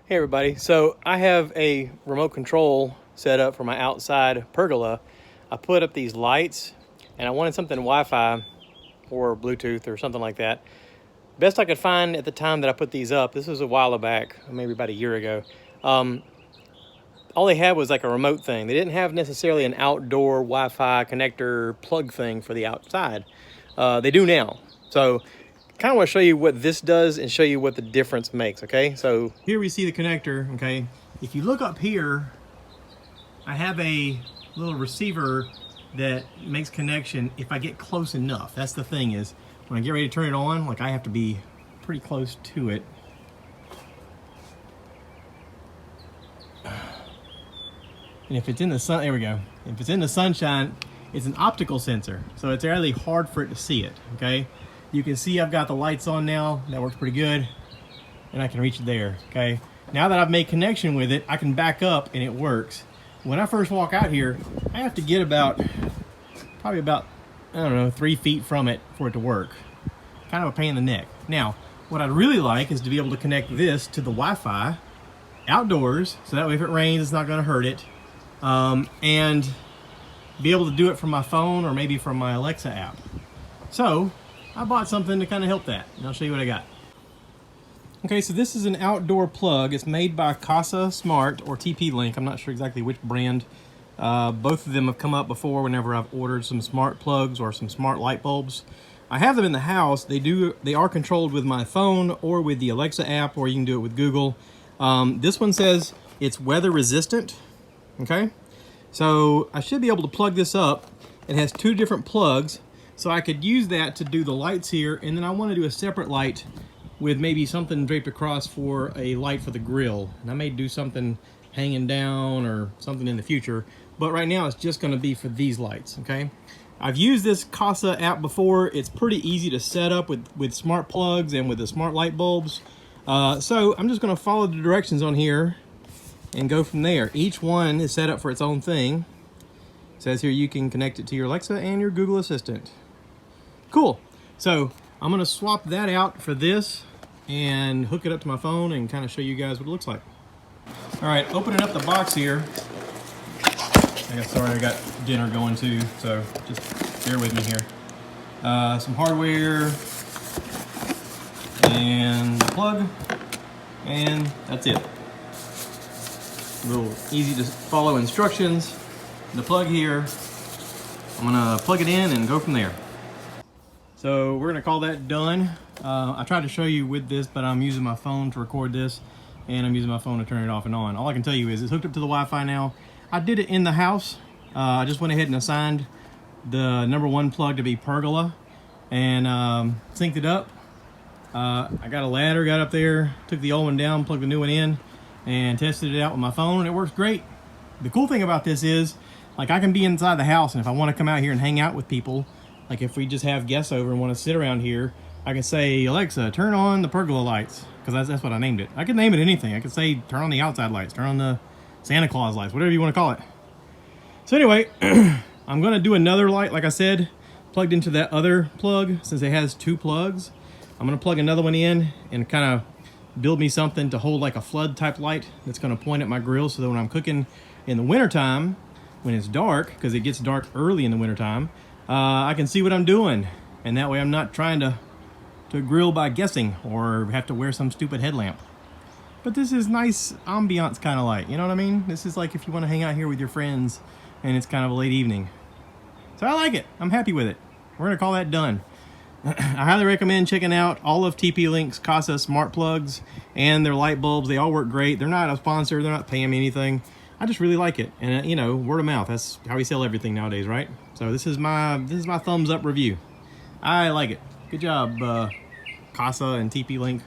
Hey everybody, so I have a remote control set up for my outside pergola. I put up these lights and I wanted something Wi-Fi or Bluetooth or something like that. Best I could find at the time that I put these up, this was a while back, maybe about a year ago, all they had was like a remote thing. They didn't have necessarily an outdoor Wi-Fi connector plug thing for the outside. They do now. So kind of want to show you what this does and show you what the difference makes, okay? So here we see the connector, okay? If you look up here, I have a little receiver that makes connection if I get close enough. That's the thing, is when I get ready to turn it on, like I have to be pretty close to it. And if it's in the sun, there we go. If it's in the sunshine, it's an optical sensor. So it's really hard for it to see it, okay? You can see I've got the lights on now. That works pretty good. And I can reach it there, okay? Now that I've made connection with it, I can back up and it works. When I first walk out here, I have to get probably about, I don't know, 3 feet from it for it to work. Kind of a pain in the neck. Now, what I'd really like is to be able to connect this to the Wi-Fi outdoors, so that way if it rains, it's not gonna hurt it. And be able to do it from my phone or maybe from my Alexa app. So, I bought something to kind of help that, and I'll show you what I got. Okay, so this is an outdoor plug. It's made by Kasa Smart or TP-Link. I'm not sure exactly which brand. Both of them have come up before whenever I've ordered some smart plugs or some smart light bulbs. I have them in the house. They are controlled with my phone or with the Alexa app, or you can do it with Google. This one says it's weather resistant, okay? So I should be able to plug this up. It has 2 different plugs. So I could use that to do the lights here, and then I want to do a separate light with maybe something draped across for a light for the grill. And I may do something hanging down or something in the future, but right now it's just going to be for these lights, okay? I've used this Kasa app before. It's pretty easy to set up with smart plugs and with the smart light bulbs. So I'm just going to follow the directions on here and go from there. Each one is set up for its own thing. It says here you can connect it to your Alexa and your Google Assistant. Cool. So I'm going to swap that out for this and hook it up to my phone and kind of show you guys what it looks like. All right, opening up the box here. Sorry, I got dinner going too, so just bear with me here. Some hardware and the plug, and that's it. A little easy to follow instructions. The plug here, I'm gonna plug it in and go from there. So we're gonna call that done. I tried to show you with this, but I'm using my phone to record this, and I'm using my phone to turn it off and on. All I can tell you is it's hooked up to the Wi-Fi now. I did it in the house. I just went ahead and assigned the #1 plug to be pergola and synced it up. I got a ladder, got up there, took the old one down, plugged the new one in, and tested it out with my phone, and it works great. The cool thing about this is, like, I can be inside the house, and if I want to come out here and hang out with people, like if we just have guests over and want to sit around here, I can say, Alexa, turn on the pergola lights, because that's what I named it. I could name it anything. I could say, turn on the outside lights, turn on the Santa Claus lights, whatever you want to call it. So anyway, I'm going to do another light, like I said, plugged into that other plug, since it has 2 plugs. I'm going to plug another one in and kind of build me something to hold like a flood type light that's going to point at my grill, so that when I'm cooking in the wintertime, when it's dark, because it gets dark early in the wintertime, I can see what I'm doing, and that way I'm not trying to grill by guessing or have to wear some stupid headlamp. But this is nice ambiance kind of light, you know what I mean? This is like if you want to hang out here with your friends and it's kind of a late evening. So I like it. I'm happy with it. We're gonna call that done. I highly recommend checking out all of TP-Link's Kasa smart plugs and their light bulbs. They all work great. They're not a sponsor. They're not paying me anything. I just really like it, and you know, word of mouth. That's how we sell everything nowadays, right? So this is my thumbs up review. I like it. Good job, Kasa and TP-Link.